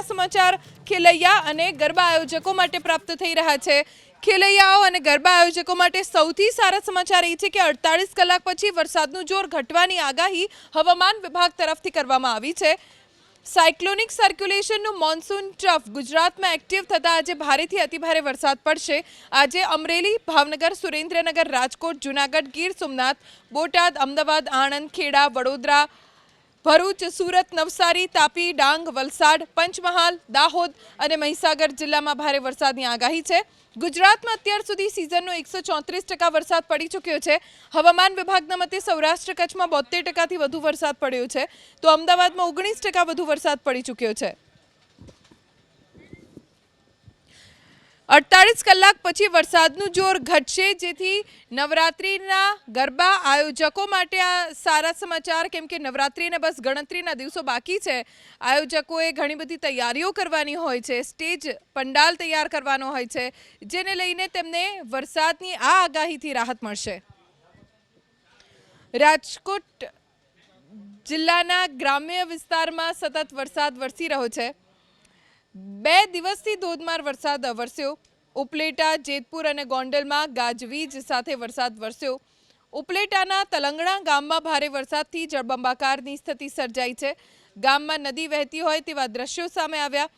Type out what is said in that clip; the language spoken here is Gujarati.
સમાચાર ખેલૈયા અને ગરબા આયોજકો માટે પ્રાપ્ત થઈ રહ્યા છે। ખેલૈયાઓ અને ગરબા આયોજકો માટે સૌથી સારા સમાચાર એ છે કે 48 કલાક પછી વરસાદનું જોર ઘટવાની આગાહી હવામાન વિભાગ તરફથી કરવામાં આવી છે। સાયક્લોનિક સર્ક્યુલેશનનું મોન્સૂન ટ્રફ ગુજરાતમાં એક્ટિવ થતા આજે ભારેથી અતિભારે વરસાદ પડશે। આજે અમરેલી, ભાવનગર, સુરેન્દ્રનગર, રાજકોટ, જૂનાગઢ, ગીર સોમનાથ, બોટાદ, અમદાવાદ, આણંદ, ખેડા, વડોદરા, ભરૂચ, સુરત, નવસારી, તાપી, ડાંગ, વલસાડ, પંચમહાલ, દાહોદ અને મહીસાગર જિલ્લામાં ભારે વરસાદની આગાહી છે। ગુજરાતમાં અત્યાર સુધી સિઝનનો 134% વરસાદ પડી ચૂક્યો છે। હવામાન વિભાગના મતે સૌરાષ્ટ્ર કચ્છમાં 72%થી વધુ વરસાદ પડ્યો છે, તો અમદાવાદમાં 19% વધુ વરસાદ પડી ચૂક્યો છે। 48 કલાક પછી વરસાદનું જોર ઘટશે, જેથી નવરાત્રિના ગરબા આયોજકો માટે આ સારા સમાચાર, કેમ કે નવરાત્રિને બસ ગણતરીના દિવસો બાકી છે। આયોજકોએ ઘણી બધી તૈયારીઓ કરવાની હોય છે, સ્ટેજ પંડાલ તૈયાર કરવાનો હોય છે, જેને લઈને તેમને વરસાદની આ આગાહીથી રાહત મળશે। રાજકોટ જિલ્લાના ગ્રામ્ય વિસ્તારમાં સતત વરસાદ વરસી રહ્યો છે। 2 દિવસથી ધોધમાર વરસાદ વરસ્યો। ઉપલેટા, જેતપુર અને ગોંડલમાં ગાજવીજ સાથે વરસાદ વરસ્યો। ઉપલેટાના તલંગણા ગામમાં ભારે વરસાદથી જળબંબાકારની સ્થિતિ સર્જાઈ છે। ગામમાં નદી વહેતી હોય તેવા દ્રશ્યો સામે આવ્યા।